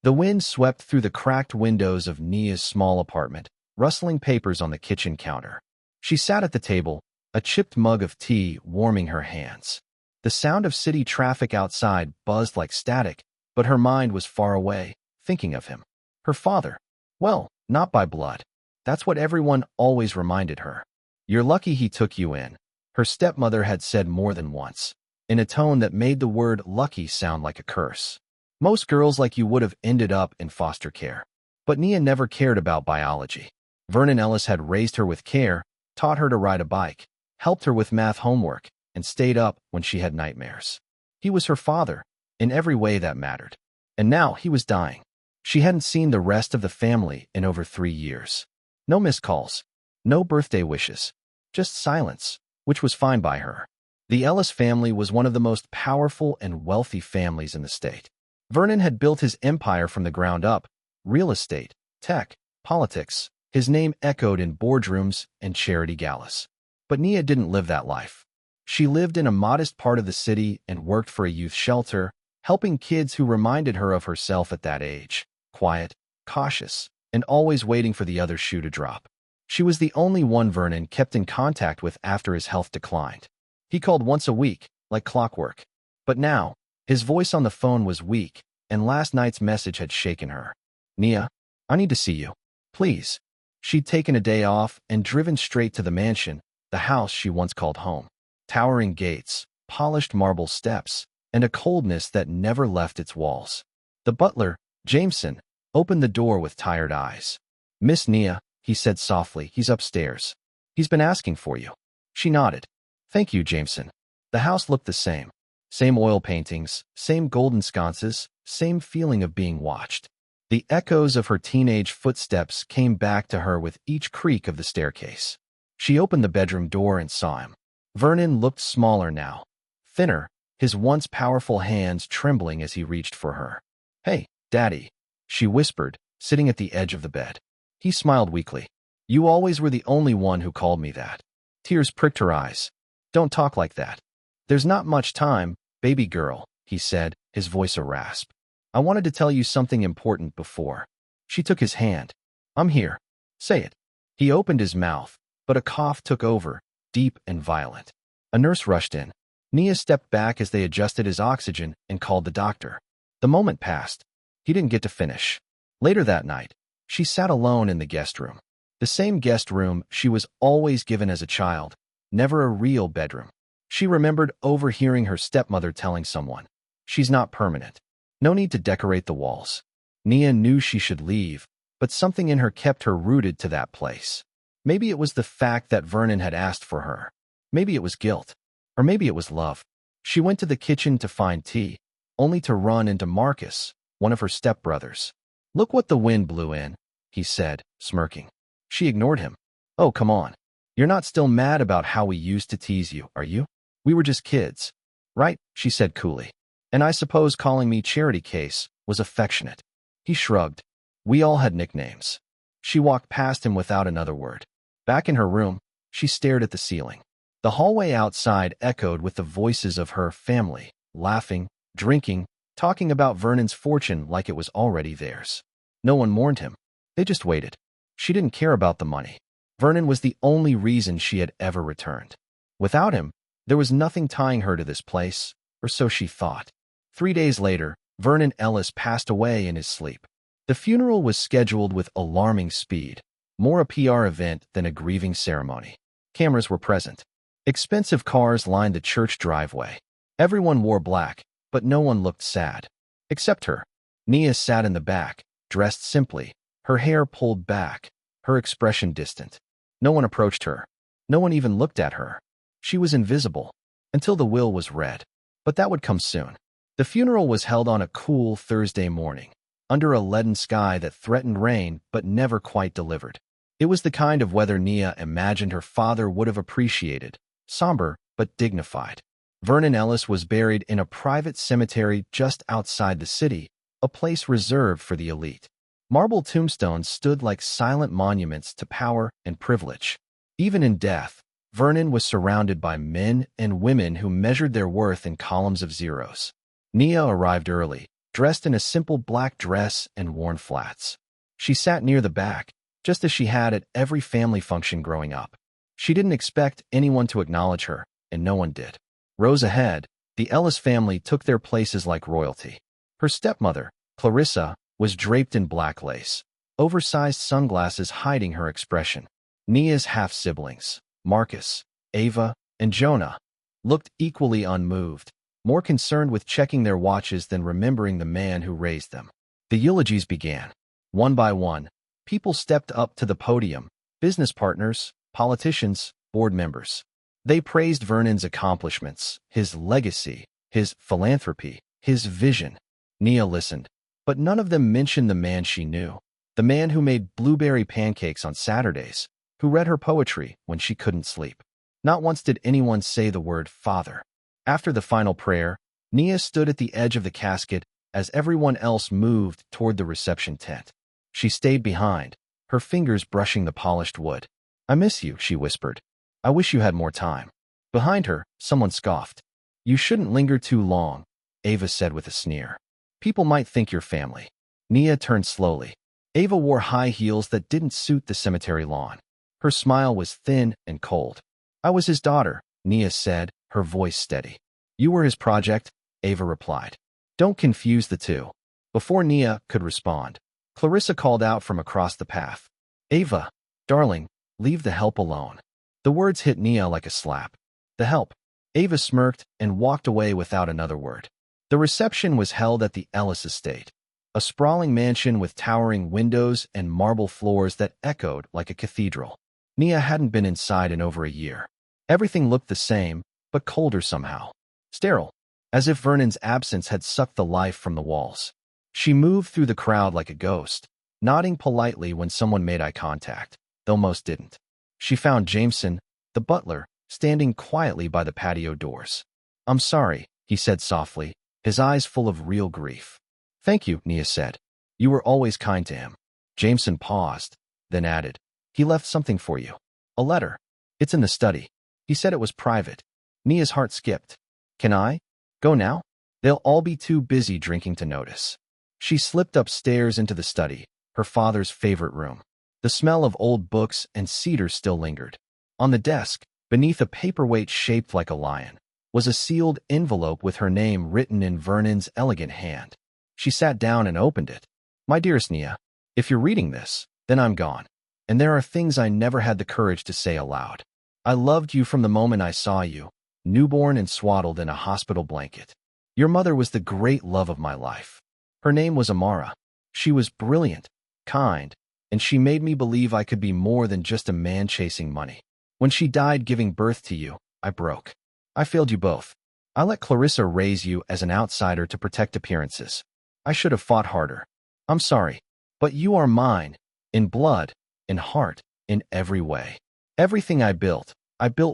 The wind swept through the cracked windows of Nia's small apartment, rustling papers on the kitchen counter. She sat at the table, a chipped mug of tea warming her hands. The sound of city traffic outside buzzed like static, but her mind was far away, thinking of him. Her father. Well, not by blood. That's what everyone always reminded her. You're lucky he took you in, her stepmother had said more than once, in a tone that made the word lucky sound like a curse. Most girls like you would have ended up in foster care. But Nia never cared about biology. Vernon Ellis had raised her with care, taught her to ride a bike, helped her with math homework, and stayed up when she had nightmares. He was her father, in every way that mattered. And now he was dying. She hadn't seen the rest of the family in over 3 years. No missed calls, no birthday wishes, just silence, which was fine by her. The Ellis family was one of the most powerful and wealthy families in the state. Vernon had built his empire from the ground up, real estate, tech, politics. His name echoed in boardrooms and charity galas. But Nia didn't live that life. She lived in a modest part of the city and worked for a youth shelter, helping kids who reminded her of herself at that age, quiet, cautious, and always waiting for the other shoe to drop. She was the only one Vernon kept in contact with after his health declined. He called once a week, like clockwork. But now, his voice on the phone was weak, and last night's message had shaken her. Nia, I need to see you. Please. She'd taken a day off and driven straight to the mansion, the house she once called home. Towering gates, polished marble steps, and a coldness that never left its walls. The butler, Jameson, opened the door with tired eyes. Miss Nia, he said softly, he's upstairs. He's been asking for you. She nodded. Thank you, Jameson. The house looked the same. Same oil paintings, same golden sconces, same feeling of being watched. The echoes of her teenage footsteps came back to her with each creak of the staircase. She opened the bedroom door and saw him. Vernon looked smaller now, thinner, his once powerful hands trembling as he reached for her. Hey, Daddy, she whispered, sitting at the edge of the bed. He smiled weakly. You always were the only one who called me that. Tears pricked her eyes. Don't talk like that. There's not much time, baby girl, he said, his voice a rasp. I wanted to tell you something important before. She took his hand. I'm here. Say it. He opened his mouth, but a cough took over, deep and violent. A nurse rushed in. Nia stepped back as they adjusted his oxygen and called the doctor. The moment passed. He didn't get to finish. Later that night, she sat alone in the guest room. The same guest room she was always given as a child, never a real bedroom. She remembered overhearing her stepmother telling someone, she's not permanent. No need to decorate the walls. Nia knew she should leave, but something in her kept her rooted to that place. Maybe it was the fact that Vernon had asked for her. Maybe it was guilt. Or maybe it was love. She went to the kitchen to find tea, only to run into Marcus, one of her stepbrothers. Look what the wind blew in, he said, smirking. She ignored him. Oh, come on. You're not still mad about how we used to tease you, are you? We were just kids. Right, she said coolly. And I suppose calling me Charity Case was affectionate. He shrugged. We all had nicknames. She walked past him without another word. Back in her room, she stared at the ceiling. The hallway outside echoed with the voices of her family, laughing, drinking, talking about Vernon's fortune like it was already theirs. No one mourned him. They just waited. She didn't care about the money. Vernon was the only reason she had ever returned. Without him, there was nothing tying her to this place, or so she thought. 3 days later, Vernon Ellis passed away in his sleep. The funeral was scheduled with alarming speed, more a PR event than a grieving ceremony. Cameras were present. Expensive cars lined the church driveway. Everyone wore black, but no one looked sad. Except her. Nia sat in the back, dressed simply, her hair pulled back, her expression distant. No one approached her. No one even looked at her. She was invisible, until the will was read. But that would come soon. The funeral was held on a cool Thursday morning, under a leaden sky that threatened rain but never quite delivered. It was the kind of weather Nia imagined her father would have appreciated, somber but dignified. Vernon Ellis was buried in a private cemetery just outside the city, a place reserved for the elite. Marble tombstones stood like silent monuments to power and privilege. Even in death, Vernon was surrounded by men and women who measured their worth in columns of zeros. Nia arrived early, dressed in a simple black dress and worn flats. She sat near the back, just as she had at every family function growing up. She didn't expect anyone to acknowledge her, and no one did. Rows ahead, the Ellis family took their places like royalty. Her stepmother, Clarissa, was draped in black lace, oversized sunglasses hiding her expression. Nia's half-siblings, Marcus, Ava, and Jonah, looked equally unmoved, more concerned with checking their watches than remembering the man who raised them. The eulogies began. One by one, people stepped up to the podium, business partners, politicians, board members. They praised Vernon's accomplishments, his legacy, his philanthropy, his vision. Nia listened, but none of them mentioned the man she knew, the man who made blueberry pancakes on Saturdays, who read her poetry when she couldn't sleep. Not once did anyone say the word father. After the final prayer, Nia stood at the edge of the casket as everyone else moved toward the reception tent. She stayed behind, her fingers brushing the polished wood. "I miss you," she whispered. "I wish you had more time." Behind her, someone scoffed. "You shouldn't linger too long," Ava said with a sneer. "People might think you're family." Nia turned slowly. Ava wore high heels that didn't suit the cemetery lawn. Her smile was thin and cold. "I was his daughter," Nia said, her voice steady. "You were his project," Ava replied. "Don't confuse the two." Before Nia could respond, Clarissa called out from across the path. "Ava, darling, leave the help alone." The words hit Nia like a slap. "The help." Ava smirked and walked away without another word. The reception was held at the Ellis estate, a sprawling mansion with towering windows and marble floors that echoed like a cathedral. Nia hadn't been inside in over a year. Everything looked the same, but colder somehow. Sterile, as if Vernon's absence had sucked the life from the walls. She moved through the crowd like a ghost, nodding politely when someone made eye contact, though most didn't. She found Jameson, the butler, standing quietly by the patio doors. "I'm sorry," he said softly, his eyes full of real grief. "Thank you," Nia said. "You were always kind to him." Jameson paused, then added, "He left something for you. A letter. It's in the study. He said it was private." Nia's heart skipped. "Can I go now? They'll all be too busy drinking to notice." She slipped upstairs into the study, her father's favorite room. The smell of old books and cedar still lingered. On the desk, beneath a paperweight shaped like a lion, was a sealed envelope with her name written in Vernon's elegant hand. She sat down and opened it. "My dearest Nia, if you're reading this, then I'm gone. And there are things I never had the courage to say aloud. I loved you from the moment I saw you, newborn and swaddled in a hospital blanket. Your mother was the great love of my life. Her name was Amara. She was brilliant, kind, and she made me believe I could be more than just a man chasing money. When she died giving birth to you, I broke. I failed you both. I let Clarissa raise you as an outsider to protect appearances. I should have fought harder. I'm sorry, but you are mine, in blood, in heart, in every way. Everything I built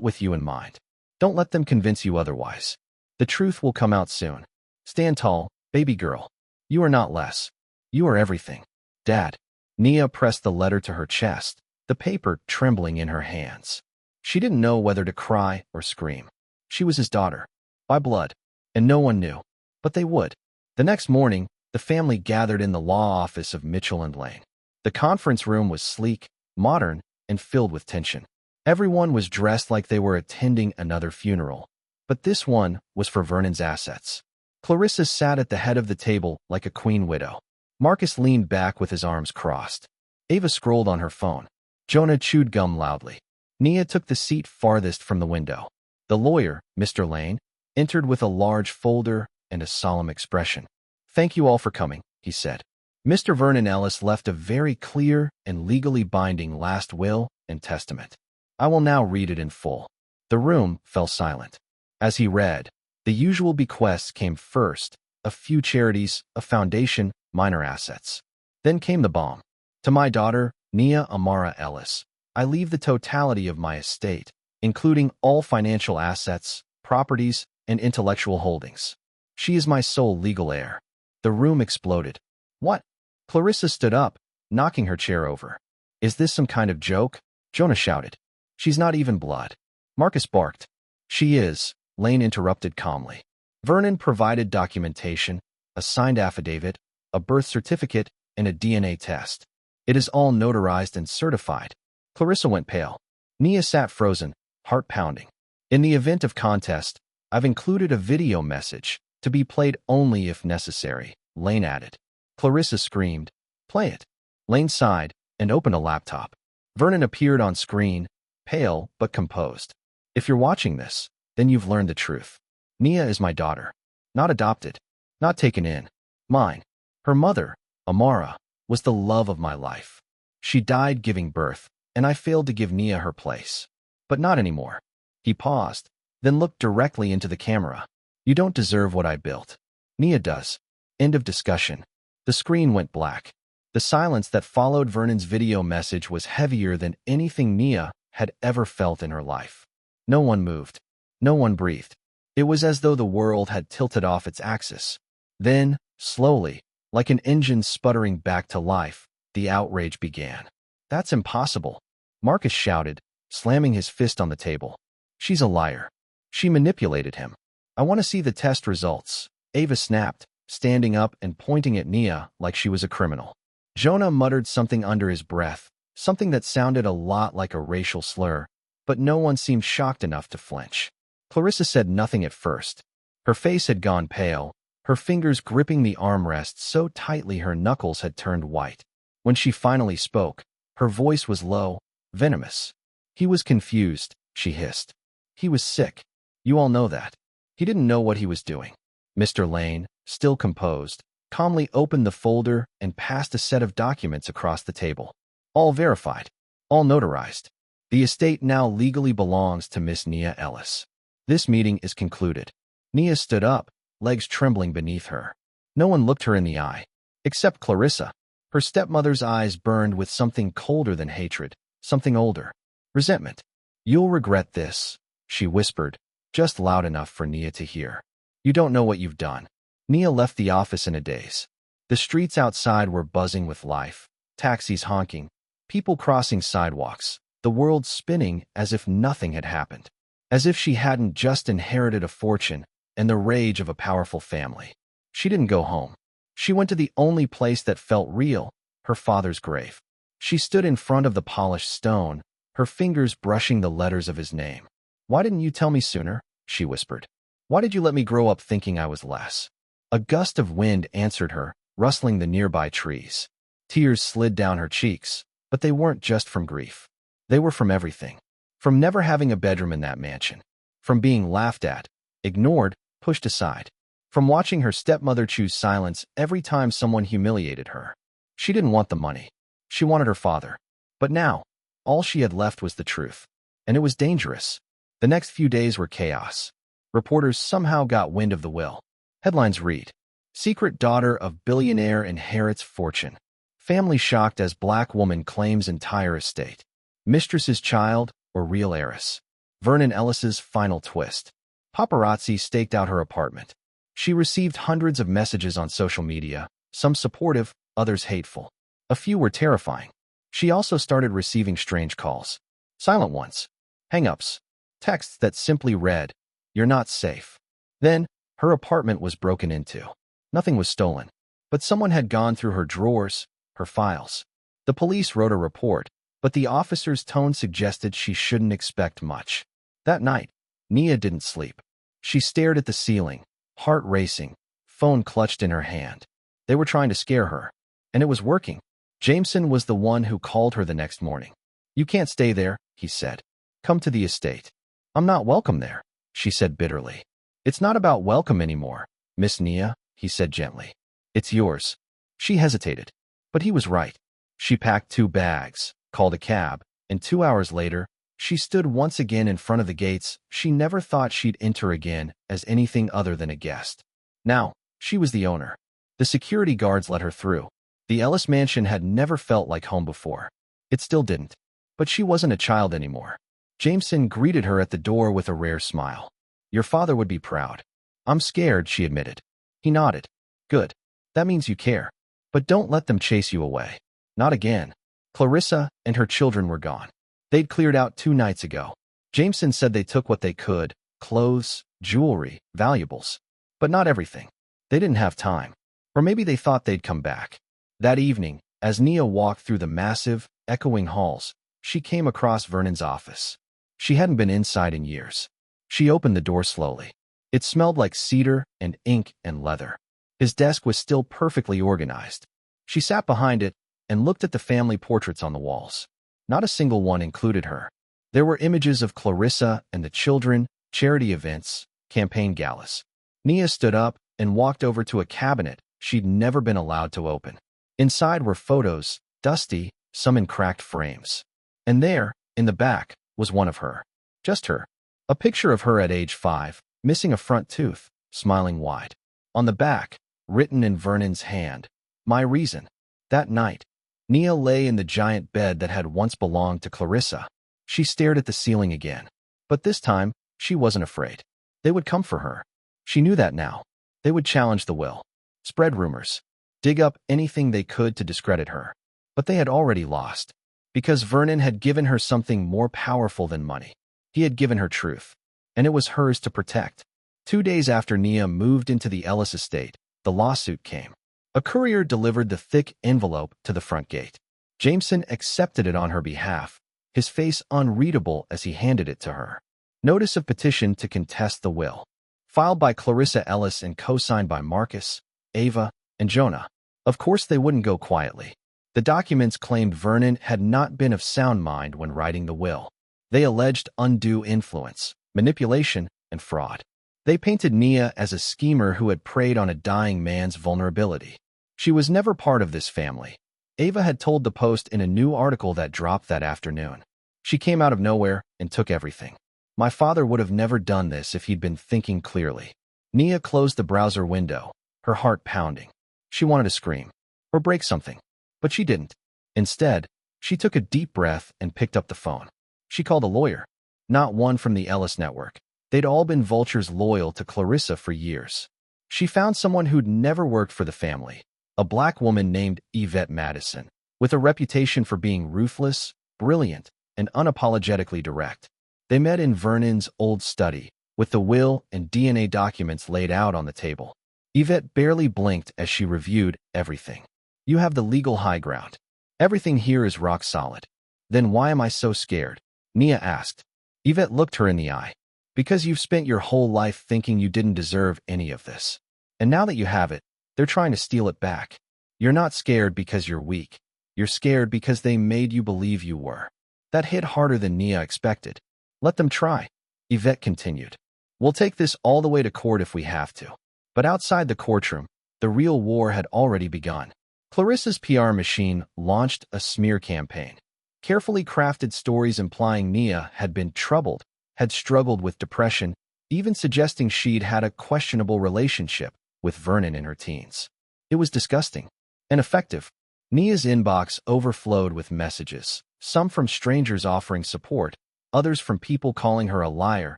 with you in mind. Don't let them convince you otherwise. The truth will come out soon. Stand tall, baby girl. You are not less. You are everything. Dad." Nia pressed the letter to her chest, the paper trembling in her hands. She didn't know whether to cry or scream. She was his daughter, by blood, and no one knew, but they would. The next morning, the family gathered in the law office of Mitchell and Lane. The conference room was sleek, modern, and filled with tension. Everyone was dressed like they were attending another funeral, but this one was for Vernon's assets. Clarissa sat at the head of the table like a queen widow. Marcus leaned back with his arms crossed. Ava scrolled on her phone. Jonah chewed gum loudly. Nia took the seat farthest from the window. The lawyer, Mr. Lane, entered with a large folder and a solemn expression. "Thank you all for coming," he said. "Mr. Vernon Ellis left a very clear and legally binding last will and testament. I will now read it in full." The room fell silent. As he read, the usual bequests came first, a few charities, a foundation, minor assets. Then came the bomb. "To my daughter, Nia Amara Ellis, I leave the totality of my estate, including all financial assets, properties, and intellectual holdings. She is my sole legal heir." The room exploded. "What?" Clarissa stood up, knocking her chair over. "Is this some kind of joke?" Jonah shouted. "She's not even blood." Marcus barked. "She is," Lane interrupted calmly. "Vernon provided documentation. a signed affidavit, a birth certificate, and a DNA test. It is all notarized and certified. Clarissa went pale. Nia sat frozen, heart pounding. In the event of contest, I've included a video message, to be played only if necessary, Lane added. Clarissa screamed, "Play it." Lane sighed and opened a laptop. Vernon appeared on screen, pale but composed. "If you're watching this, then you've learned the truth. Nia is my daughter. Not adopted. Not taken in. Mine. Her mother, Amara, was the love of my life. She died giving birth, and I failed to give Nia her place. But not anymore." He paused, then looked directly into the camera. "You don't deserve what I built. Nia does." End of discussion. The screen went black. The silence that followed Vernon's video message was heavier than anything Nia had ever felt in her life. No one moved. No one breathed. It was as though the world had tilted off its axis. Then, slowly, like an engine sputtering back to life, the outrage began. "That's impossible," Marcus shouted, slamming his fist on the table. "She's a liar. She manipulated him." "I want to see the test results," Ava snapped, standing up and pointing at Nia like she was a criminal. Jonah muttered something under his breath, something that sounded a lot like a racial slur, but no one seemed shocked enough to flinch. Clarissa said nothing at first. Her face had gone pale, her fingers gripping the armrest so tightly her knuckles had turned white. When she finally spoke, her voice was low, venomous. "He was confused," she hissed. "He was sick. You all know that. He didn't know what he was doing." Mr. Lane, still composed, calmly opened the folder and passed a set of documents across the table. "All verified. All notarized. The estate now legally belongs to Miss Nia Ellis. This meeting is concluded." Nia stood up, legs trembling beneath her. No one looked her in the eye, except Clarissa. Her stepmother's eyes burned with something colder than hatred, something older. Resentment. "You'll regret this," she whispered, just loud enough for Nia to hear. "You don't know what you've done." Nia left the office in a daze. The streets outside were buzzing with life, taxis honking, people crossing sidewalks, the world spinning as if nothing had happened. As if she hadn't just inherited a fortune and the rage of a powerful family. She didn't go home. She went to the only place that felt real, her father's grave. She stood in front of the polished stone, her fingers brushing the letters of his name. "Why didn't you tell me sooner?" she whispered. "Why did you let me grow up thinking I was less?" A gust of wind answered her, rustling the nearby trees. Tears slid down her cheeks, but they weren't just from grief. They were from everything. From never having a bedroom in that mansion. From being laughed at, ignored, pushed aside. From watching her stepmother choose silence every time someone humiliated her. She didn't want the money. She wanted her father. But now, all she had left was the truth. And it was dangerous. The next few days were chaos. Reporters somehow got wind of the will. Headlines read, "Secret daughter of billionaire inherits fortune. Family shocked as black woman claims entire estate. Mistress's child or real heiress. Vernon Ellis's final twist." Paparazzi staked out her apartment. She received hundreds of messages on social media, some supportive, others hateful. A few were terrifying. She also started receiving strange calls. Silent ones. Hang-ups. Texts that simply read, "You're not safe." Then, her apartment was broken into. Nothing was stolen, but someone had gone through her drawers, her files. The police wrote a report, but the officer's tone suggested she shouldn't expect much. That night, Nia didn't sleep. She stared at the ceiling, heart racing, phone clutched in her hand. They were trying to scare her, and it was working. Jameson was the one who called her the next morning. "You can't stay there," he said. "Come to the estate." "I'm not welcome there," she said bitterly. "It's not about welcome anymore, Miss Nia," he said gently. "It's yours." She hesitated, but he was right. She packed 2 bags, called a cab, and 2 hours later, she stood once again in front of the gates she never thought she'd enter again as anything other than a guest. Now, she was the owner. The security guards let her through. The Ellis mansion had never felt like home before. It still didn't. But she wasn't a child anymore. Jameson greeted her at the door with a rare smile. "Your father would be proud." "I'm scared," she admitted. He nodded. "Good. That means you care. But don't let them chase you away. Not again." Clarissa and her children were gone. They'd cleared out 2 nights ago. Jameson said they took what they could, clothes, jewelry, valuables. But not everything. They didn't have time. Or maybe they thought they'd come back. That evening, as Nia walked through the massive, echoing halls, she came across Vernon's office. She hadn't been inside in years. She opened the door slowly. It smelled like cedar and ink and leather. His desk was still perfectly organized. She sat behind it and looked at the family portraits on the walls. Not a single one included her. There were images of Clarissa and the children, charity events, campaign galas. Nia stood up and walked over to a cabinet she'd never been allowed to open. Inside were photos, dusty, some in cracked frames. And there, in the back, was one of her. Just her. A picture of her at age 5, missing a front tooth, smiling wide. On the back, written in Vernon's hand, "My reason." That night, Nia lay in the giant bed that had once belonged to Clarissa. She stared at the ceiling again. But this time, she wasn't afraid. They would come for her. She knew that now. They would challenge the will, spread rumors, dig up anything they could to discredit her. But they had already lost. Because Vernon had given her something more powerful than money. He had given her truth. And it was hers to protect. 2 days after Nia moved into the Ellis estate, the lawsuit came. A courier delivered the thick envelope to the front gate. Jameson accepted it on her behalf, his face unreadable as he handed it to her. Notice of petition to contest the will. Filed by Clarissa Ellis and co-signed by Marcus, Ava, and Jonah. Of course they wouldn't go quietly. The documents claimed Vernon had not been of sound mind when writing the will. They alleged undue influence, manipulation, and fraud. They painted Nia as a schemer who had preyed on a dying man's vulnerability. She was never part of this family. Ava had told the Post in a new article that dropped that afternoon. She came out of nowhere and took everything. My father would have never done this if he'd been thinking clearly. Nia closed the browser window, her heart pounding. She wanted to scream or break something, but she didn't. Instead, she took a deep breath and picked up the phone. She called a lawyer, not one from the Ellis network. They'd all been vultures loyal to Clarissa for years. She found someone who'd never worked for the family, a black woman named Yvette Madison, with a reputation for being ruthless, brilliant, and unapologetically direct. They met in Vernon's old study, with the will and DNA documents laid out on the table. Yvette barely blinked as she reviewed everything. "You have the legal high ground. Everything here is rock solid." "Then why am I so scared?" Nia asked. Yvette looked her in the eye. "Because you've spent your whole life thinking you didn't deserve any of this. And now that you have it, they're trying to steal it back. You're not scared because you're weak. You're scared because they made you believe you were." That hit harder than Nia expected. "Let them try," Yvette continued. "We'll take this all the way to court if we have to." But outside the courtroom, the real war had already begun. Clarissa's PR machine launched a smear campaign. Carefully crafted stories implying Nia had been troubled, had struggled with depression, even suggesting she'd had a questionable relationship with Vernon in her teens. It was disgusting and effective. Nia's inbox overflowed with messages, some from strangers offering support, others from people calling her a liar,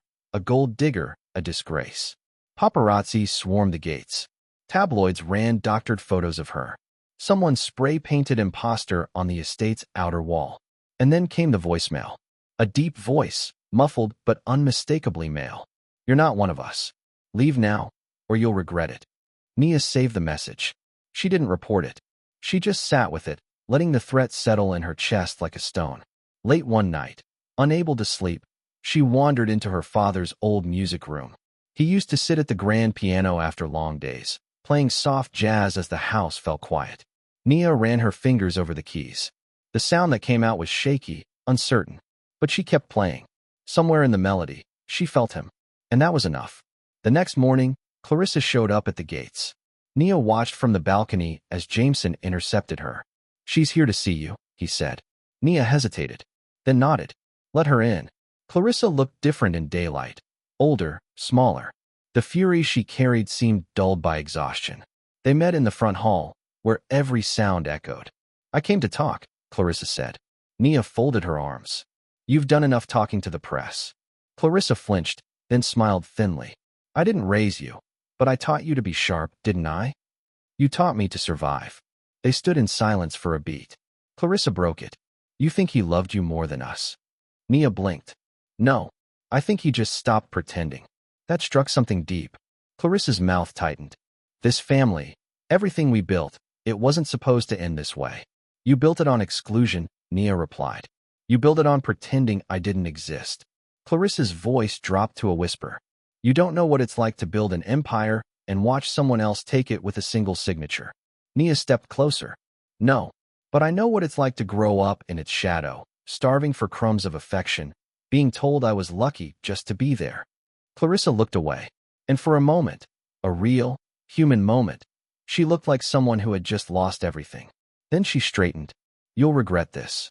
a gold digger, a disgrace. Paparazzi swarmed the gates. Tabloids ran doctored photos of her. Someone spray-painted imposter on the estate's outer wall. And then came the voicemail. A deep voice, muffled but unmistakably male. "You're not one of us. Leave now, or you'll regret it." Nia saved the message. She didn't report it. She just sat with it, letting the threat settle in her chest like a stone. Late one night, unable to sleep, she wandered into her father's old music room. He used to sit at the grand piano after long days, playing soft jazz as the house fell quiet. Nia ran her fingers over the keys. The sound that came out was shaky, uncertain, but she kept playing. Somewhere in the melody, she felt him, and that was enough. The next morning, Clarissa showed up at the gates. Nia watched from the balcony as Jameson intercepted her. "She's here to see you," he said. Nia hesitated, then nodded. "Let her in." Clarissa looked different in daylight. Older, smaller. The fury she carried seemed dulled by exhaustion. They met in the front hall, where every sound echoed. "I came to talk," Clarissa said. Nia folded her arms. "You've done enough talking to the press." Clarissa flinched, then smiled thinly. "I didn't raise you, but I taught you to be sharp, didn't I? You taught me to survive." They stood in silence for a beat. Clarissa broke it. "You think he loved you more than us?" Nia blinked. "No, I think he just stopped pretending." That struck something deep. Clarissa's mouth tightened. "This family, Everything we built, it wasn't supposed to end this way. You built it on exclusion, Nia replied. You built it on pretending I didn't exist. Clarissa's voice dropped to a whisper. You don't know what it's like to build an empire and watch someone else take it with a single signature. Nia stepped closer. No, but I know what it's like to grow up in its shadow, starving for crumbs of affection, being told I was lucky just to be there. Clarissa looked away, and for a moment, a real, human moment, she looked like someone who had just lost everything. Then she straightened. You'll regret this.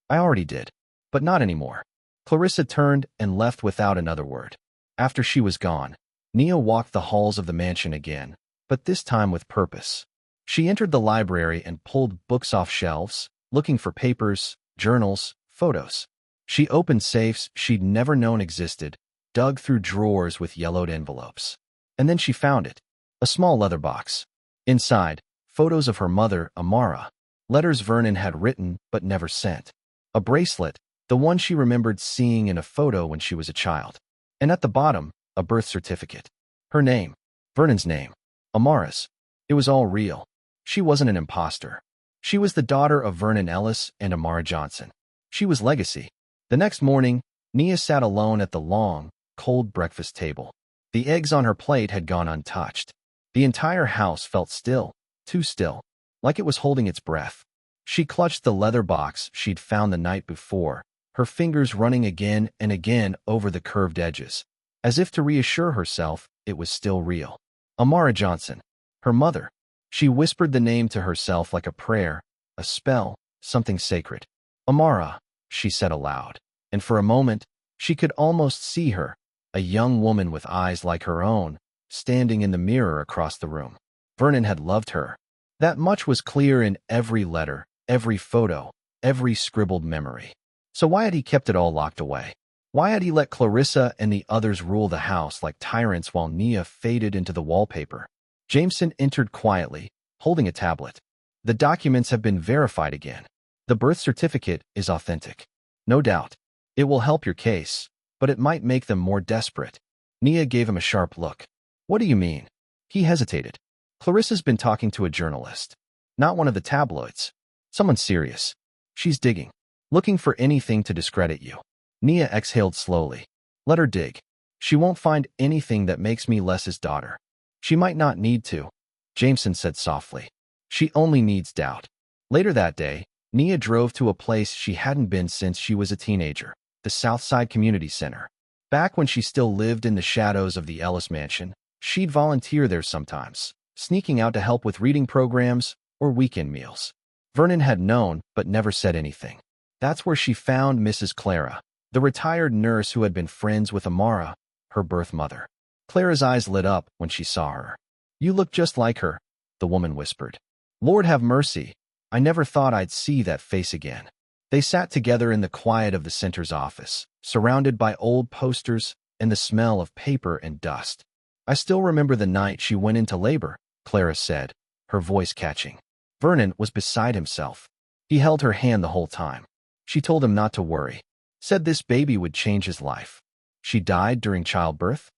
I already did, but not anymore. Clarissa turned and left without another word. After she was gone, Nia walked the halls of the mansion again, but this time with purpose. She entered the library and pulled books off shelves, looking for papers, journals, photos. She opened safes she'd never known existed, dug through drawers with yellowed envelopes. And then she found it, a small leather box. Inside, photos of her mother, Amara, letters Vernon had written but never sent, a bracelet, the one she remembered seeing in a photo when she was a child, and at the bottom, a birth certificate. Her name, Vernon's name, Amara's. It was all real. She wasn't an imposter. She was the daughter of Vernon Ellis and Amara Johnson. She was legacy. The next morning, Nia sat alone at the long, cold breakfast table. The eggs on her plate had gone untouched. The entire house felt still, too still, like it was holding its breath. She clutched the leather box she'd found the night before, her fingers running again and again over the curved edges, as if to reassure herself it was still real. Amara Johnson, her mother. She whispered the name to herself like a prayer, a spell, something sacred. Amara, she said aloud, and for a moment, she could almost see her, a young woman with eyes like her own, standing in the mirror across the room. Vernon had loved her. That much was clear in every letter, every photo, every scribbled memory. So why had he kept it all locked away? Why had he let Clarissa and the others rule the house like tyrants while Nia faded into the wallpaper? Jameson entered quietly, holding a tablet. The documents have been verified again. The birth certificate is authentic. No doubt. It will help your case, but it might make them more desperate. Nia gave him a sharp look. What do you mean? He hesitated. Clarissa's been talking to a journalist. Not one of the tabloids. Someone serious. She's digging. Looking for anything to discredit you. Nia exhaled slowly. Let her dig. She won't find anything that makes me less his daughter. She might not need to, Jameson said softly. She only needs doubt. Later that day, Nia drove to a place she hadn't been since she was a teenager, the Southside Community Center. Back when she still lived in the shadows of the Ellis Mansion, she'd volunteer there sometimes, sneaking out to help with reading programs or weekend meals. Vernon had known but never said anything. That's where she found Mrs. Clara, the retired nurse who had been friends with Amara, her birth mother. Clara's eyes lit up when she saw her. You look just like her, the woman whispered. Lord have mercy, I never thought I'd see that face again. They sat together in the quiet of the center's office, surrounded by old posters and the smell of paper and dust. I still remember the night she went into labor, Clara said, her voice catching. Vernon was beside himself. He held her hand the whole time. She told him not to worry, said this baby would change his life. She died during childbirth?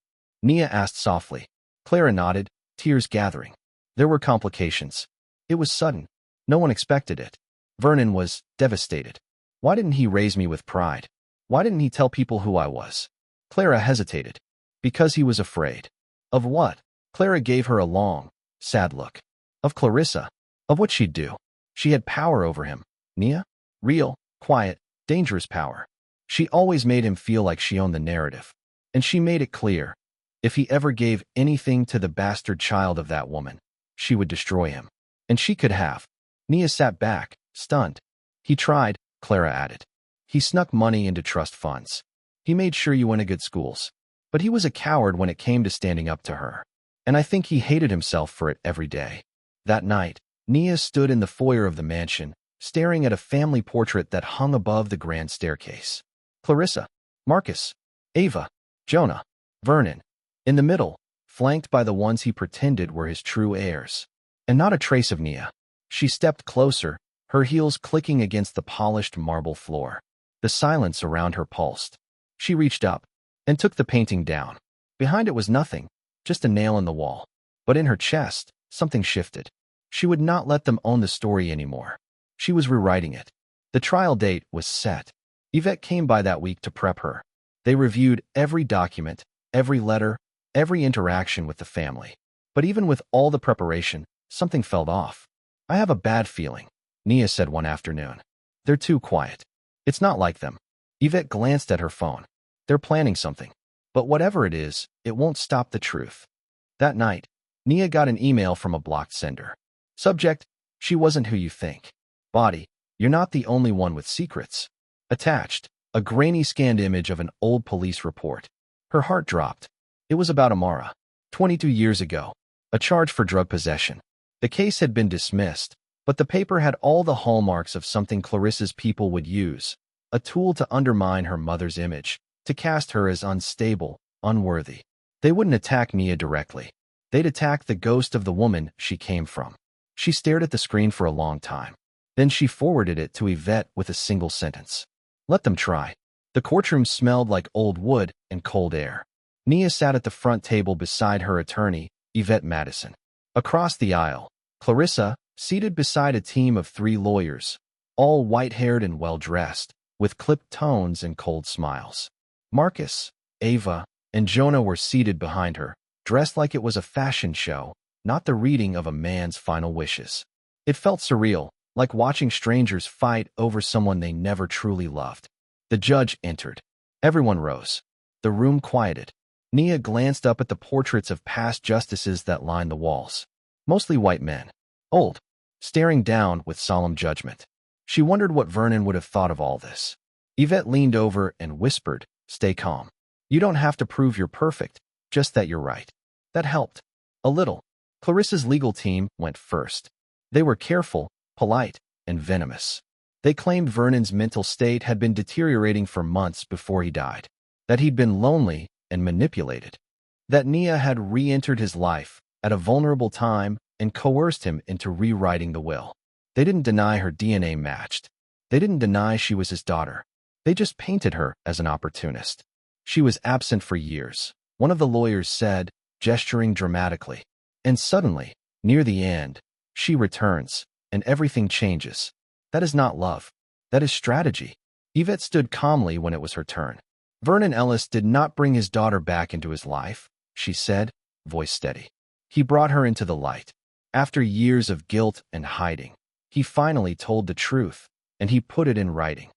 Nia asked softly. Clara nodded, tears gathering. There were complications. It was sudden. No one expected it. Vernon was devastated. Why didn't he raise me with pride? Why didn't he tell people who I was? Clara hesitated. Because he was afraid. Of what? Clara gave her a long, sad look. Of Clarissa. Of what she'd do. She had power over him. Nia? Real, quiet, dangerous power. She always made him feel like she owned the narrative. And she made it clear. If he ever gave anything to the bastard child of that woman, she would destroy him. And she could have. Nia sat back, stunned. He tried, Clara added. He snuck money into trust funds. He made sure you went to good schools. But he was a coward when it came to standing up to her. And I think he hated himself for it every day. That night, Nia stood in the foyer of the mansion, staring at a family portrait that hung above the grand staircase. Clarissa, Marcus, Ava, Jonah, Vernon. In the middle, flanked by the ones he pretended were his true heirs. And not a trace of Nia. She stepped closer, her heels clicking against the polished marble floor. The silence around her pulsed. She reached up and took the painting down. Behind it was nothing, just a nail in the wall. But in her chest, something shifted. She would not let them own the story anymore. She was rewriting it. The trial date was set. Yvette came by that week to prep her. They reviewed every document, every letter, every interaction with the family. But even with all the preparation, something felt off. I have a bad feeling, Nia said one afternoon. They're too quiet. It's not like them. Yvette glanced at her phone. They're planning something. But whatever it is, it won't stop the truth. That night, Nia got an email from a blocked sender. Subject, she wasn't who you think. Body, you're not the only one with secrets. Attached, a grainy scanned image of an old police report. Her heart dropped. It was about Amara. 22 years ago. A charge for drug possession. The case had been dismissed, but the paper had all the hallmarks of something Clarissa's people would use. A tool to undermine her mother's image, to cast her as unstable, unworthy. They wouldn't attack Nia directly. They'd attack the ghost of the woman she came from. She stared at the screen for a long time. Then she forwarded it to Yvette with a single sentence. Let them try. The courtroom smelled like old wood and cold air. Nia sat at the front table beside her attorney, Yvette Madison. Across the aisle, Clarissa, seated beside a team of 3 lawyers, all white-haired and well-dressed, with clipped tones and cold smiles. Marcus, Ava, and Jonah were seated behind her, dressed like it was a fashion show, not the reading of a man's final wishes. It felt surreal, like watching strangers fight over someone they never truly loved. The judge entered. Everyone rose. The room quieted. Nia glanced up at the portraits of past justices that lined the walls. Mostly white men. Old. Staring down with solemn judgment. She wondered what Vernon would have thought of all this. Yvette leaned over and whispered, "Stay calm. You don't have to prove you're perfect, just that you're right." That helped. A little. Clarissa's legal team went first. They were careful, polite, and venomous. They claimed Vernon's mental state had been deteriorating for months before he died. That he'd been lonely and manipulated. That Nia had re-entered his life at a vulnerable time and coerced him into rewriting the will. They didn't deny her DNA matched. They didn't deny she was his daughter. They just painted her as an opportunist. She was absent for years, one of the lawyers said, gesturing dramatically. And suddenly, near the end, she returns, and everything changes. That is not love. That is strategy. Yvette stood calmly when it was her turn. Vernon Ellis did not bring his daughter back into his life, she said, voice steady. He brought her into the light. After years of guilt and hiding, he finally told the truth, and he put it in writing.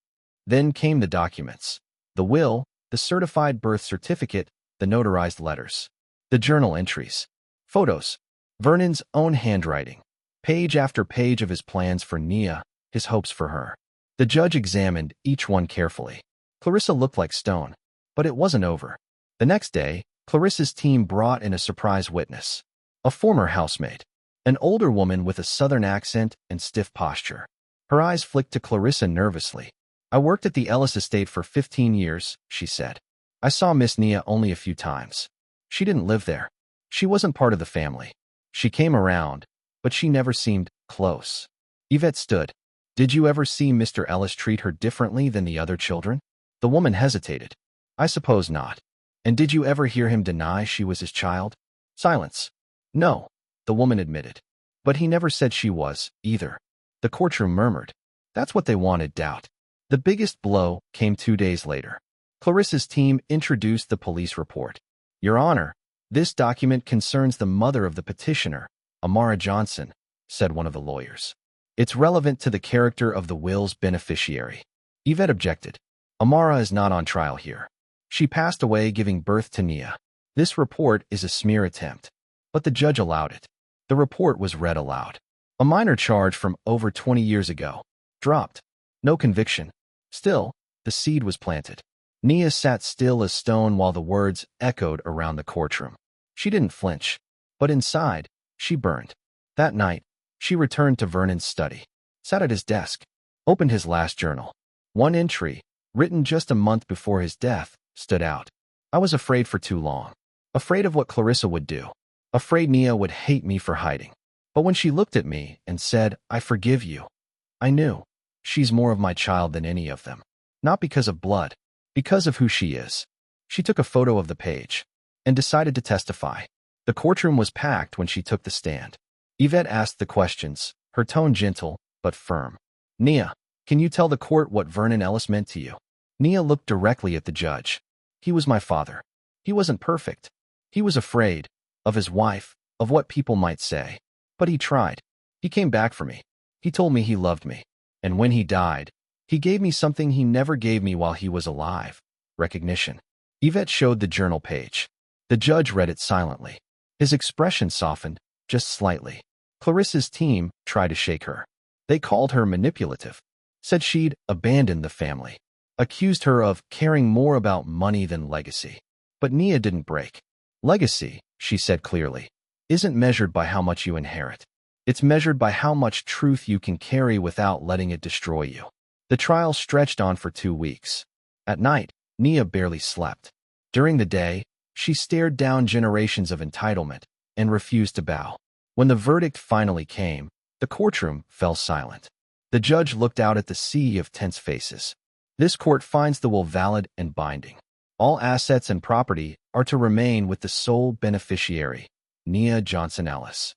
Then came the documents. The will, the certified birth certificate, the notarized letters. The journal entries. Photos. Vernon's own handwriting. Page after page of his plans for Nia, his hopes for her. The judge examined each one carefully. Clarissa looked like stone, but it wasn't over. The next day, Clarissa's team brought in a surprise witness. A former housemate. An older woman with a southern accent and stiff posture. Her eyes flicked to Clarissa nervously. I worked at the Ellis estate for 15 years, she said. I saw Miss Nia only a few times. She didn't live there. She wasn't part of the family. She came around, but she never seemed close. Yvette stood. Did you ever see Mr. Ellis treat her differently than the other children? The woman hesitated. I suppose not. And did you ever hear him deny she was his child? Silence. No, the woman admitted. But he never said she was, either. The courtroom murmured. That's what they wanted, doubt. The biggest blow came 2 days later. Clarissa's team introduced the police report. Your Honor, this document concerns the mother of the petitioner, Amara Johnson, said one of the lawyers. It's relevant to the character of the will's beneficiary. Yvette objected. Amara is not on trial here. She passed away giving birth to Nia. This report is a smear attempt. But the judge allowed it. The report was read aloud. A minor charge from over 20 years ago. Dropped. No conviction. Still, the seed was planted. Nia sat still as stone while the words echoed around the courtroom. She didn't flinch. But inside, she burned. That night, she returned to Vernon's study. Sat at his desk. Opened his last journal. One entry, written just a month before his death, stood out. I was afraid for too long. Afraid of what Clarissa would do. Afraid Nia would hate me for hiding. But when she looked at me and said, I forgive you, I knew. She's more of my child than any of them. Not because of blood, because of who she is. She took a photo of the page and decided to testify. The courtroom was packed when she took the stand. Yvette asked the questions, her tone gentle but firm. Nia, can you tell the court what Vernon Ellis meant to you? Nia looked directly at the judge. He was my father. He wasn't perfect. He was afraid of his wife, of what people might say. But he tried. He came back for me. He told me he loved me. And when he died, he gave me something he never gave me while he was alive. Recognition. Yvette showed the journal page. The judge read it silently. His expression softened, just slightly. Clarissa's team tried to shake her. They called her manipulative, said she'd abandoned the family, accused her of caring more about money than legacy. But Nia didn't break. Legacy, she said clearly, isn't measured by how much you inherit. It's measured by how much truth you can carry without letting it destroy you. The trial stretched on for 2 weeks. At night, Nia barely slept. During the day, she stared down generations of entitlement and refused to bow. When the verdict finally came, the courtroom fell silent. The judge looked out at the sea of tense faces. This court finds the will valid and binding. All assets and property are to remain with the sole beneficiary, Nia Johnson Ellis.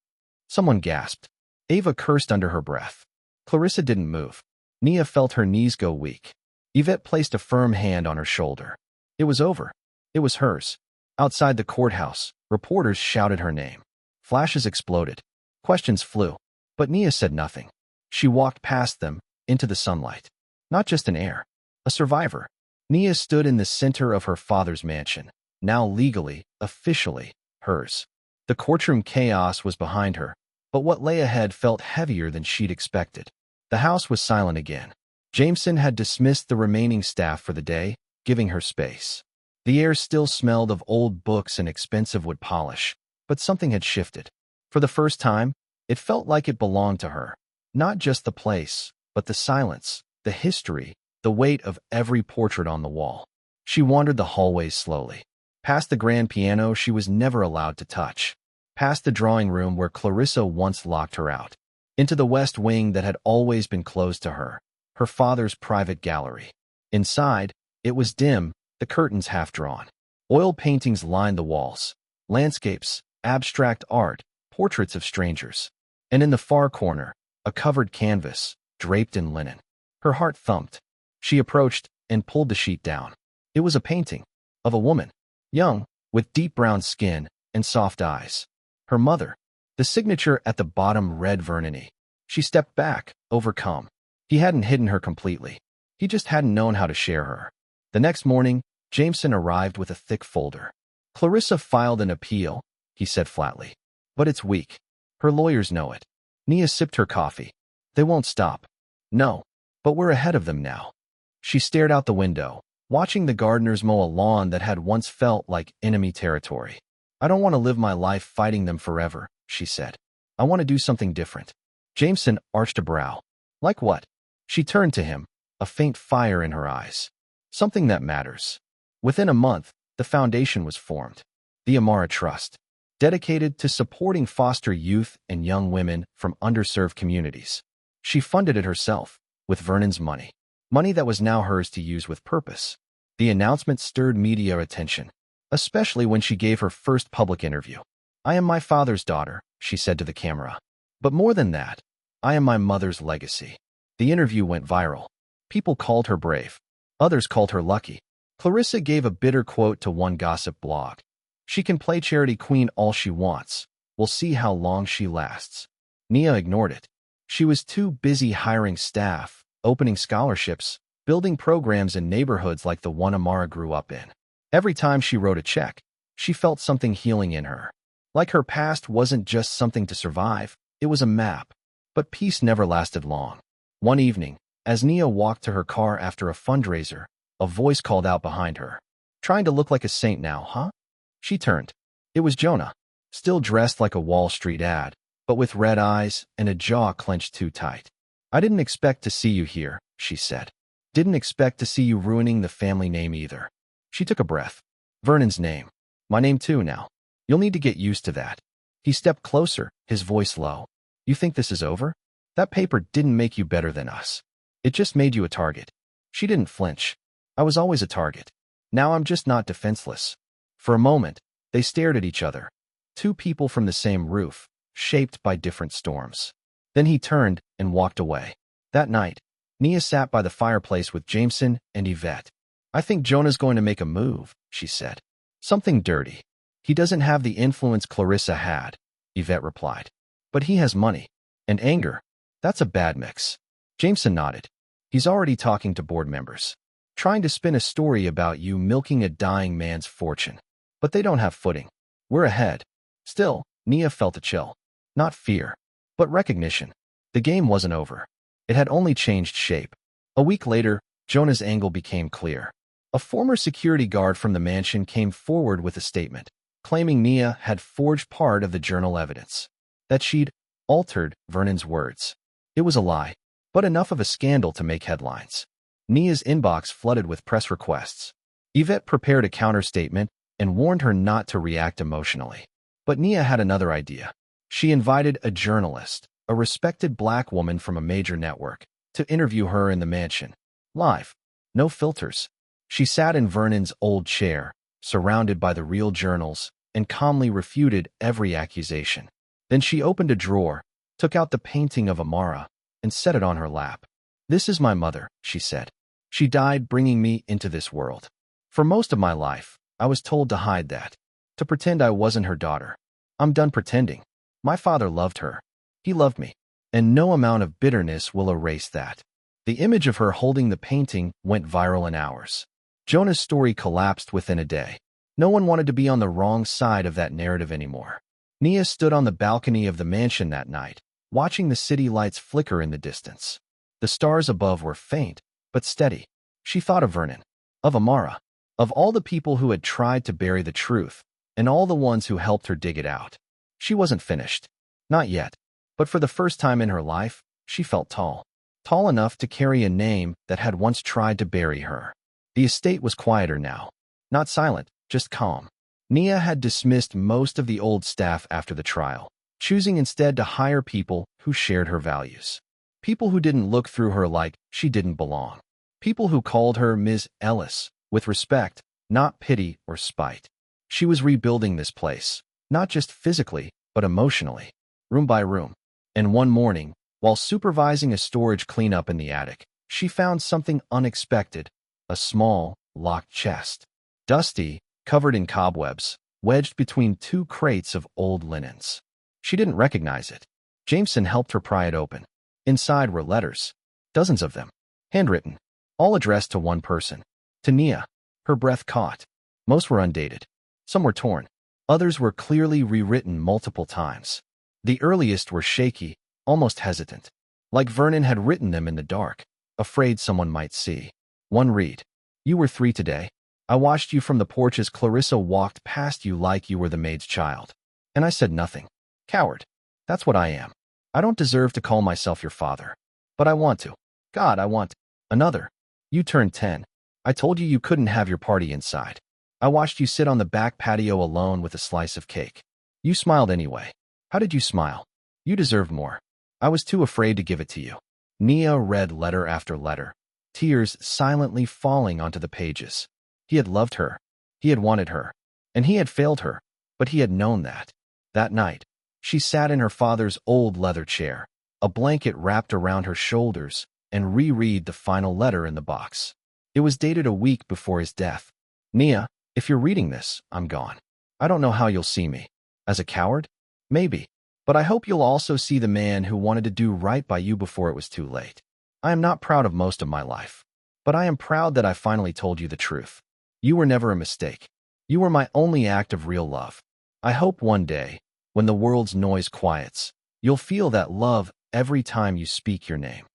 Someone gasped. Ava cursed under her breath. Clarissa didn't move. Nia felt her knees go weak. Yvette placed a firm hand on her shoulder. It was over. It was hers. Outside the courthouse, reporters shouted her name. Flashes exploded. Questions flew. But Nia said nothing. She walked past them, into the sunlight. Not just an heir. A survivor. Nia stood in the center of her father's mansion, now legally, officially, hers. The courtroom chaos was behind her, but what lay ahead felt heavier than she'd expected. The house was silent again. Jameson had dismissed the remaining staff for the day, giving her space. The air still smelled of old books and expensive wood polish, but something had shifted. For the first time, it felt like it belonged to her. Not just the place, but the silence, the history, the weight of every portrait on the wall. She wandered the hallways slowly. Past the grand piano she was never allowed to touch. Past the drawing room where Clarissa once locked her out. Into the west wing that had always been closed to her. Her father's private gallery. Inside, it was dim, the curtains half-drawn. Oil paintings lined the walls. Landscapes, abstract art, portraits of strangers. And in the far corner, a covered canvas, draped in linen. Her heart thumped. She approached and pulled the sheet down. It was a painting of a woman, young, with deep brown skin and soft eyes. Her mother. The signature at the bottom read Vernon. She stepped back, overcome. He hadn't hidden her completely. He just hadn't known how to share her. The next morning, Jameson arrived with a thick folder. Clarissa filed an appeal, he said flatly. But it's weak. Her lawyers know it. Nia sipped her coffee. They won't stop. No, but we're ahead of them now. She stared out the window, watching the gardeners mow a lawn that had once felt like enemy territory. I don't want to live my life fighting them forever, she said. I want to do something different. Jameson arched a brow. Like what? She turned to him, a faint fire in her eyes. Something that matters. Within a month, the foundation was formed. The Amara Trust, dedicated to supporting foster youth and young women from underserved communities. She funded it herself, with Vernon's money. Money that was now hers to use with purpose. The announcement stirred media attention, especially when she gave her first public interview. I am my father's daughter, she said to the camera. But more than that, I am my mother's legacy. The interview went viral. People called her brave. Others called her lucky. Clarissa gave a bitter quote to one gossip blog. She can play charity queen all she wants. We'll see how long she lasts. Nia ignored it. She was too busy hiring staff, opening scholarships, building programs in neighborhoods like the one Amara grew up in. Every time she wrote a check, she felt something healing in her. Like her past wasn't just something to survive, it was a map. But peace never lasted long. One evening, as Nia walked to her car after a fundraiser, a voice called out behind her. Trying to look like a saint now, huh? She turned. It was Jonah, still dressed like a Wall Street ad, but with red eyes and a jaw clenched too tight. I didn't expect to see you here, she said. Didn't expect to see you ruining the family name either. She took a breath. Vernon's name. My name too now. You'll need to get used to that. He stepped closer, his voice low. You think this is over? That paper didn't make you better than us. It just made you a target. She didn't flinch. I was always a target. Now I'm just not defenseless. For a moment, they stared at each other. Two people from the same roof, shaped by different storms. Then he turned and walked away. That night, Nia sat by the fireplace with Jameson and Yvette. "I think Jonah's going to make a move," she said. "Something dirty. He doesn't have the influence Clarissa had," Yvette replied. "But he has money. And anger. That's a bad mix." Jameson nodded. "He's already talking to board members, trying to spin a story about you milking a dying man's fortune. But they don't have footing. We're ahead." Still, Nia felt a chill. Not fear, but recognition. The game wasn't over. It had only changed shape. A week later, Jonah's angle became clear. A former security guard from the mansion came forward with a statement, claiming Nia had forged part of the journal evidence, that she'd altered Vernon's words. It was a lie, but enough of a scandal to make headlines. Nia's inbox flooded with press requests. Yvette prepared a counter-statement and warned her not to react emotionally. But Nia had another idea. She invited a journalist, a respected black woman from a major network, to interview her in the mansion. Live. No filters. She sat in Vernon's old chair, surrounded by the real journals, and calmly refuted every accusation. Then she opened a drawer, took out the painting of Amara, and set it on her lap. "This is my mother," she said. "She died bringing me into this world. For most of my life, I was told to hide that, to pretend I wasn't her daughter. I'm done pretending. My father loved her. He loved me. And no amount of bitterness will erase that." The image of her holding the painting went viral in hours. Jonah's story collapsed within a day. No one wanted to be on the wrong side of that narrative anymore. Nia stood on the balcony of the mansion that night, watching the city lights flicker in the distance. The stars above were faint, but steady. She thought of Vernon, of Amara, of all the people who had tried to bury the truth, and all the ones who helped her dig it out. She wasn't finished. Not yet. But for the first time in her life, she felt tall. Tall enough to carry a name that had once tried to bury her. The estate was quieter now. Not silent, just calm. Nia had dismissed most of the old staff after the trial, choosing instead to hire people who shared her values. People who didn't look through her like she didn't belong. People who called her Ms. Ellis, with respect, not pity or spite. She was rebuilding this place, not just physically, but emotionally, room by room. And one morning, while supervising a storage cleanup in the attic, she found something unexpected, a small, locked chest. Dusty, covered in cobwebs, wedged between two crates of old linens. She didn't recognize it. Jameson helped her pry it open. Inside were letters, dozens of them, handwritten, all addressed to one person, to Nia. Her breath caught. Most were undated. Some were torn. Others were clearly rewritten multiple times. The earliest were shaky, almost hesitant, like Vernon had written them in the dark, afraid someone might see. One read, "You were 3 today. I watched you from the porch as Clarissa walked past you like you were the maid's child. And I said nothing. Coward. That's what I am. I don't deserve to call myself your father. But I want to. God, I want to." Another, "You turned 10. I told you you couldn't have your party inside. I watched you sit on the back patio alone with a slice of cake. You smiled anyway. How did you smile? You deserved more. I was too afraid to give it to you." Nia read letter after letter, tears silently falling onto the pages. He had loved her. He had wanted her. And he had failed her, but he had known that. That night, she sat in her father's old leather chair, a blanket wrapped around her shoulders, and reread the final letter in the box. It was dated a week before his death. "Nia, if you're reading this, I'm gone. I don't know how you'll see me. As a coward? Maybe. But I hope you'll also see the man who wanted to do right by you before it was too late. I am not proud of most of my life, but I am proud that I finally told you the truth. You were never a mistake. You were my only act of real love. I hope one day, when the world's noise quiets, you'll feel that love every time you speak your name."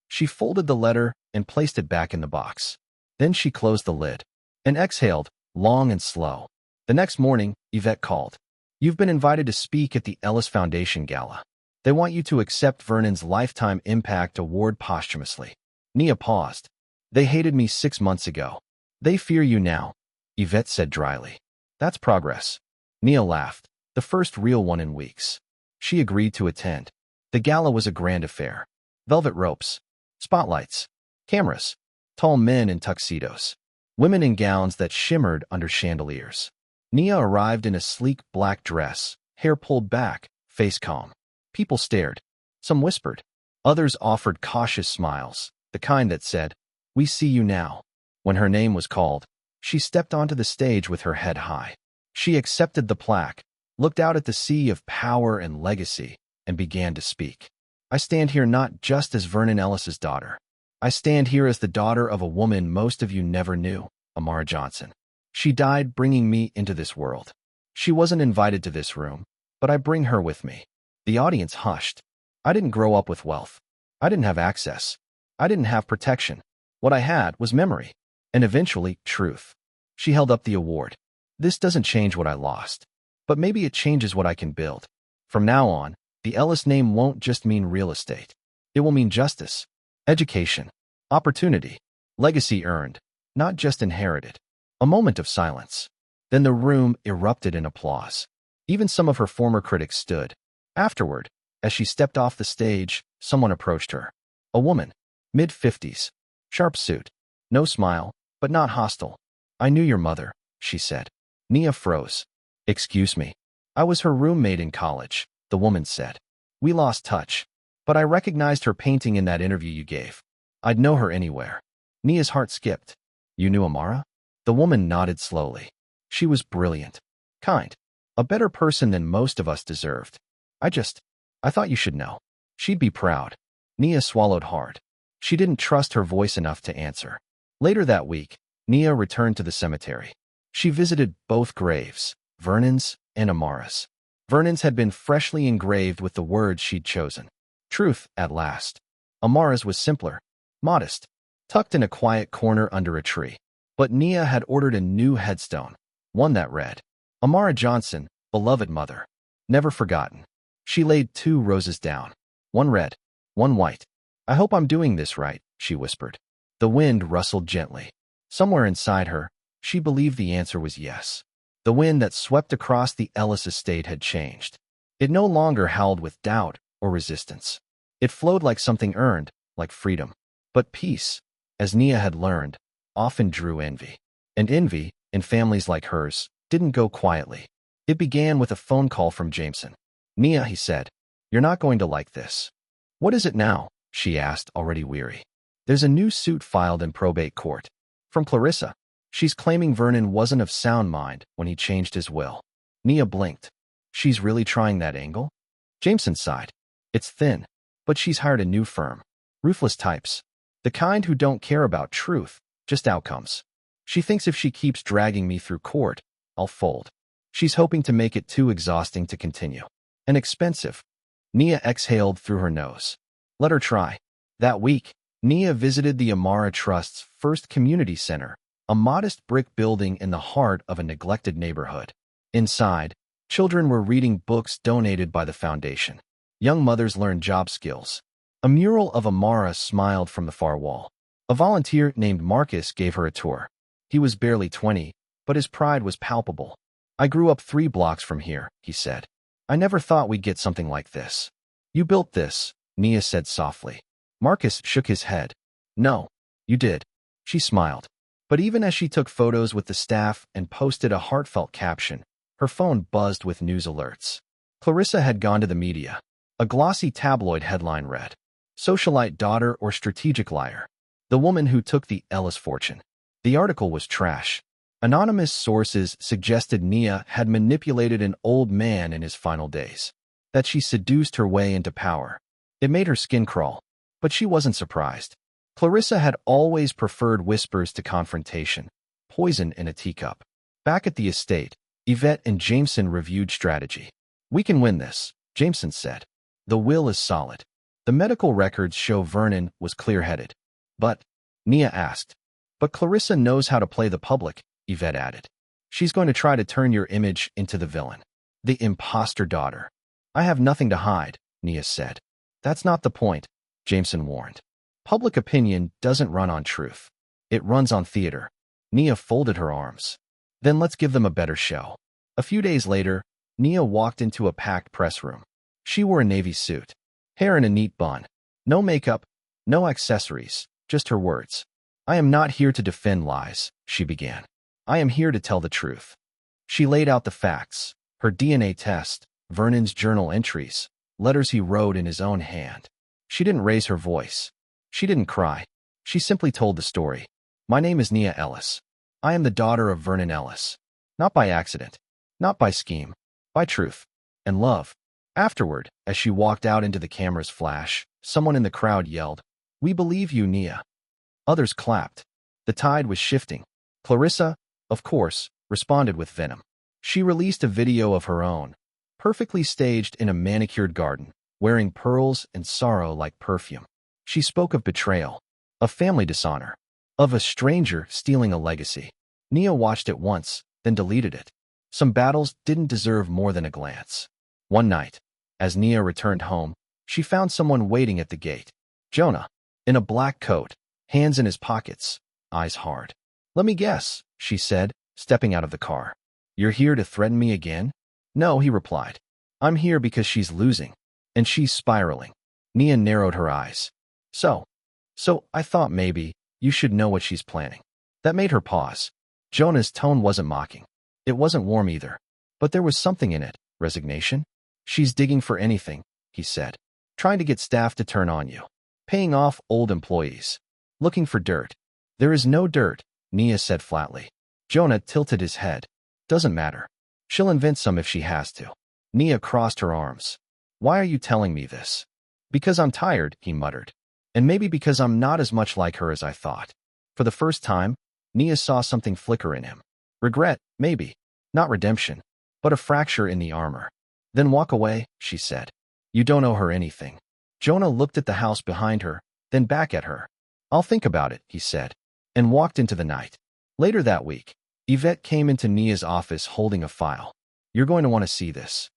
She folded the letter and placed it back in the box. Then she closed the lid and exhaled, long and slow. The next morning, Yvette called. "You've been invited to speak at the Ellis Foundation Gala. They want you to accept Vernon's Lifetime Impact Award posthumously." Nia paused. "They hated me 6 months ago. They fear you now," Yvette said dryly. "That's progress." Nia laughed, the first real one in weeks. She agreed to attend. The gala was a grand affair. Velvet ropes, spotlights, cameras, tall men in tuxedos, women in gowns that shimmered under chandeliers. Nia arrived in a sleek black dress, hair pulled back, face calm. People stared. Some whispered. Others offered cautious smiles, the kind that said, "We see you now." When her name was called, she stepped onto the stage with her head high. She accepted the plaque, looked out at the sea of power and legacy, and began to speak. "I stand here not just as Vernon Ellis's daughter. I stand here as the daughter of a woman most of you never knew, Amara Johnson. She died bringing me into this world. She wasn't invited to this room, but I bring her with me." The audience hushed. I didn't grow up with wealth. I didn't have access. I didn't have protection. What I had was memory, and eventually, truth. She held up the award. "This doesn't change what I lost, but maybe it changes what I can build. From now on, the Ellis name won't just mean real estate. It will mean justice, education, opportunity, legacy earned, not just inherited." A moment of silence. Then the room erupted in applause. Even some of her former critics stood. Afterward, as she stepped off the stage, someone approached her. A woman, mid-50s, sharp suit, no smile, but not hostile. "I knew your mother," she said. Nia froze. "Excuse me. I was her roommate in college," the woman said. "We lost touch, but I recognized her painting in that interview you gave. I'd know her anywhere." Nia's heart skipped. "You knew Amara?" The woman nodded slowly. "She was brilliant, kind, a better person than most of us deserved. I thought you should know. She'd be proud." Nia swallowed hard. She didn't trust her voice enough to answer. Later that week, Nia returned to the cemetery. She visited both graves, Vernon's and Amara's. Vernon's had been freshly engraved with the words she'd chosen. Truth, at last. Amara's was simpler, modest, tucked in a quiet corner under a tree. But Nia had ordered a new headstone, one that read, "Amara Johnson, beloved mother, never forgotten." She laid 2 roses down, one red, one white. "I hope I'm doing this right," she whispered. The wind rustled gently. Somewhere inside her, she believed the answer was yes. The wind that swept across the Ellis estate had changed. It no longer howled with doubt or resistance. It flowed like something earned, like freedom. But peace, as Nia had learned, often drew envy. And envy, in families like hers, didn't go quietly. It began with a phone call from Jameson. "Nia," he said, "you're not going to like this." "What is it now?" she asked, already weary. "There's a new suit filed in probate court. From Clarissa. She's claiming Vernon wasn't of sound mind when he changed his will." Nia blinked. "She's really trying that angle?" Jameson sighed. "It's thin, but she's hired a new firm. Ruthless types. The kind who don't care about truth, just outcomes. She thinks if she keeps dragging me through court, I'll fold. She's hoping to make it too exhausting to continue. And expensive." Nia exhaled through her nose. "Let her try." That week, Nia visited the Amara Trust's first community center, a modest brick building in the heart of a neglected neighborhood. Inside, children were reading books donated by the foundation. Young mothers learned job skills. A mural of Amara smiled from the far wall. A volunteer named Marcus gave her a tour. He was barely 20, but his pride was palpable. "I grew up 3 blocks from here," he said. "I never thought we'd get something like this." "You built this," Nia said softly. Marcus shook his head. "No, you did." She smiled. But even as she took photos with the staff and posted a heartfelt caption, her phone buzzed with news alerts. Clarissa had gone to the media. A glossy tabloid headline read, "Socialite daughter or strategic liar? The woman who took the Ellis fortune." The article was trash. Anonymous sources suggested Nia had manipulated an old man in his final days, that she seduced her way into power. It made her skin crawl, but she wasn't surprised. Clarissa had always preferred whispers to confrontation, poison in a teacup. Back at the estate, Yvette and Jameson reviewed strategy. "We can win this," Jameson said. "The will is solid. The medical records show Vernon was clear-headed." "But," Nia asked. "But Clarissa knows how to play the public," Yvette added. "She's going to try to turn your image into the villain. The imposter daughter." "I have nothing to hide," Nia said. "That's not the point," Jameson warned. "Public opinion doesn't run on truth. It runs on theater." Nia folded her arms. "Then let's give them a better show." A few days later, Nia walked into a packed press room. She wore a navy suit, hair in a neat bun. No makeup, no accessories, just her words. "I am not here to defend lies," she began. "I am here to tell the truth." She laid out the facts, her DNA test, Vernon's journal entries, letters he wrote in his own hand. She didn't raise her voice. She didn't cry. She simply told the story. My name is Nia Ellis. I am the daughter of Vernon Ellis. Not by accident. Not by scheme. By truth. And love. Afterward, as she walked out into the camera's flash, someone in the crowd yelled, "We believe you, Nia." Others clapped. The tide was shifting. Clarissa, of course, responded with venom. She released a video of her own, perfectly staged in a manicured garden, wearing pearls and sorrow like perfume. She spoke of betrayal, of family dishonor, of a stranger stealing a legacy. Nia watched it once, then deleted it. Some battles didn't deserve more than a glance. One night, as Nia returned home, she found someone waiting at the gate. Jonah, in a black coat, hands in his pockets, eyes hard. "Let me guess," she said, stepping out of the car. "You're here to threaten me again?" "No," he replied. "I'm here because she's losing, and she's spiraling." Nia narrowed her eyes. So I thought maybe you should know what she's planning." That made her pause. Jonah's tone wasn't mocking. It wasn't warm either. But there was something in it, resignation. "She's digging for anything," he said. "Trying to get staff to turn on you. Paying off old employees. Looking for dirt." "There is no dirt," Nia said flatly. Jonah tilted his head. "Doesn't matter. She'll invent some if she has to." Nia crossed her arms. "Why are you telling me this?" "Because I'm tired," he muttered. "And maybe because I'm not as much like her as I thought." For the first time, Nia saw something flicker in him. Regret, maybe. Not redemption, but a fracture in the armor. "Then walk away," she said. "You don't owe her anything." Jonah looked at the house behind her, then back at her. "I'll think about it," he said, and walked into the night. Later that week, Yvette came into Nia's office holding a file. "You're going to want to see this."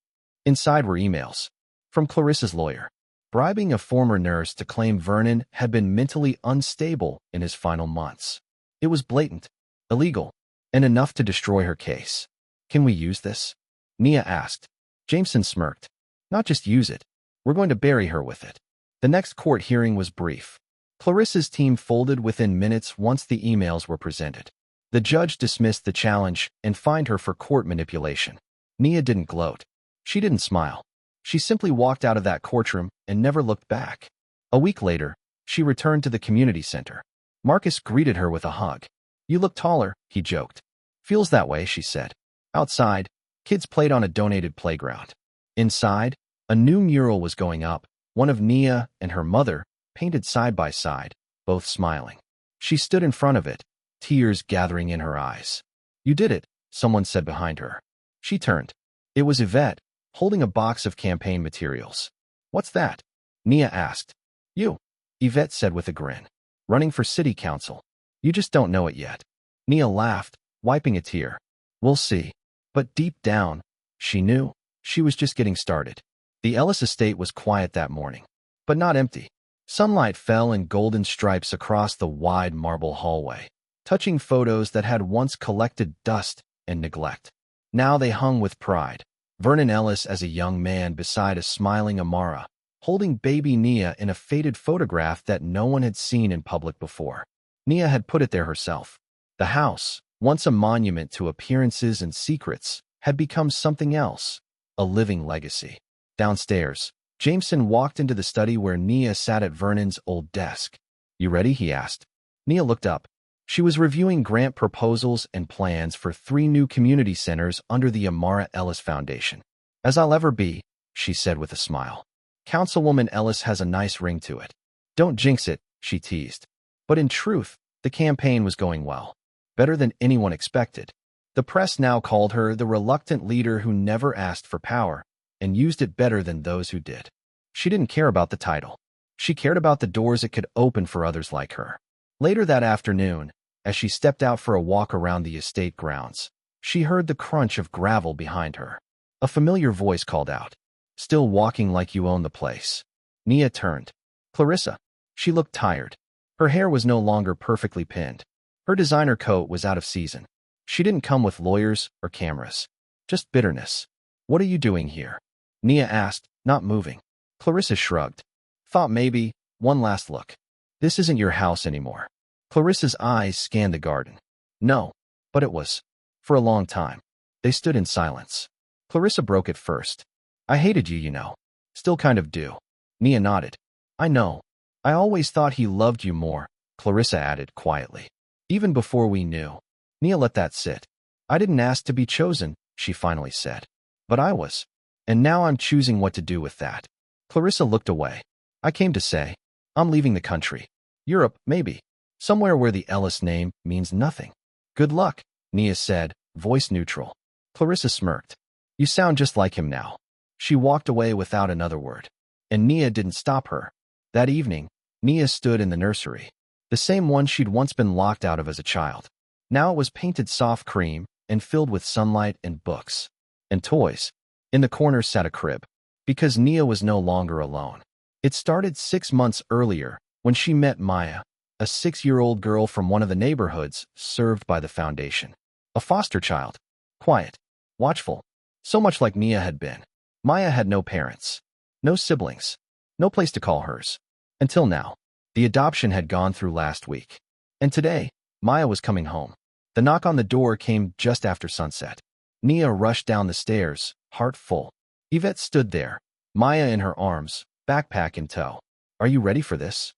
Inside were emails from Clarissa's lawyer, bribing a former nurse to claim Vernon had been mentally unstable in his final months. It was blatant, illegal, and enough to destroy her case. "Can we use this?" Nia asked. Jameson smirked. "Not just use it. We're going to bury her with it." The next court hearing was brief. Clarissa's team folded within minutes once the emails were presented. The judge dismissed the challenge and fined her for court manipulation. Nia didn't gloat. She didn't smile. She simply walked out of that courtroom and never looked back. A week later, she returned to the community center. Marcus greeted her with a hug. "You look taller," he joked. "Feels that way," she said. Outside, kids played on a donated playground. Inside, a new mural was going up, one of Nia and her mother, painted side by side, both smiling. She stood in front of it, tears gathering in her eyes. "You did it," someone said behind her. She turned. It was Yvette, holding a box of campaign materials. "What's that?" Nia asked. "You," Yvette said with a grin. "Running for city council. You just don't know it yet." Nia laughed, wiping a tear. "We'll see." But deep down, she knew she was just getting started. The Ellis estate was quiet that morning, but not empty. Sunlight fell in golden stripes across the wide marble hallway, touching photos that had once collected dust and neglect. Now they hung with pride. Vernon Ellis as a young man beside a smiling Amara, holding baby Nia in a faded photograph that no one had seen in public before. Nia had put it there herself. The house, once a monument to appearances and secrets, had become something else, a living legacy. Downstairs, Jameson walked into the study where Nia sat at Vernon's old desk. "You ready?" he asked. Nia looked up. She was reviewing grant proposals and plans for 3 new community centers under the Amara Ellis Foundation. "As I'll ever be," she said with a smile. "Councilwoman Ellis has a nice ring to it." "Don't jinx it," she teased. But in truth, the campaign was going well. Better than anyone expected. The press now called her the reluctant leader who never asked for power, and used it better than those who did. She didn't care about the title. She cared about the doors it could open for others like her. Later that afternoon, as she stepped out for a walk around the estate grounds, she heard the crunch of gravel behind her. A familiar voice called out, "Still walking like you own the place." Nia turned. Clarissa. She looked tired. Her hair was no longer perfectly pinned. Her designer coat was out of season. She didn't come with lawyers or cameras. Just bitterness. "What are you doing here?" Nia asked, not moving. Clarissa shrugged. "Thought maybe, one last look. This isn't your house anymore." Clarissa's eyes scanned the garden. "No, but it was." For a long time, they stood in silence. Clarissa broke it first. I hated you, you know. Still kind of do. Nia nodded. I know. I always thought he loved you more, Clarissa added quietly. Even before we knew. Nia let that sit. I didn't ask to be chosen, she finally said. But I was. And now I'm choosing what to do with that. Clarissa looked away. I came to say, I'm leaving the country. Europe, maybe. Somewhere where the Ellis name means nothing. Good luck, Nia said, voice neutral. Clarissa smirked. You sound just like him now. She walked away without another word. And Nia didn't stop her. That evening, Nia stood in the nursery. The same one she'd once been locked out of as a child. Now it was painted soft cream and filled with sunlight and books. And toys. In the corner sat a crib. Because Nia was no longer alone. It started 6 months earlier when she met Maya, a 6-year-old girl from one of the neighborhoods served by the foundation. A foster child. Quiet. Watchful. So much like Nia had been. Maya had no parents. No siblings. No place to call hers. Until now. The adoption had gone through last week. And today, Maya was coming home. The knock on the door came just after sunset. Nia rushed down the stairs, heart full. Yvette stood there, Maya in her arms, backpack in tow. Are you ready for this?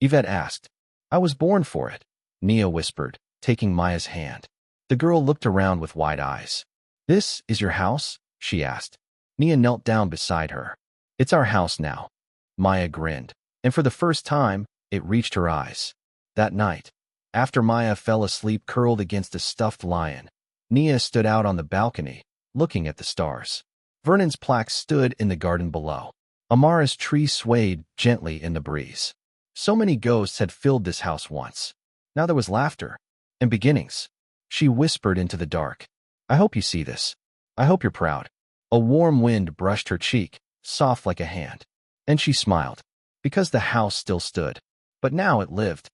Yvette asked. I was born for it, Nia whispered, taking Maya's hand. The girl looked around with wide eyes. This is your house? She asked. Nia knelt down beside her. It's our house now. Maya grinned, and for the first time, it reached her eyes. That night, after Maya fell asleep curled against a stuffed lion, Nia stood out on the balcony, looking at the stars. Vernon's plaque stood in the garden below. Amara's tree swayed gently in the breeze. So many ghosts had filled this house once. Now there was laughter and beginnings. She whispered into the dark. I hope you see this. I hope you're proud. A warm wind brushed her cheek, soft like a hand. And she smiled, because the house still stood. But now it lived.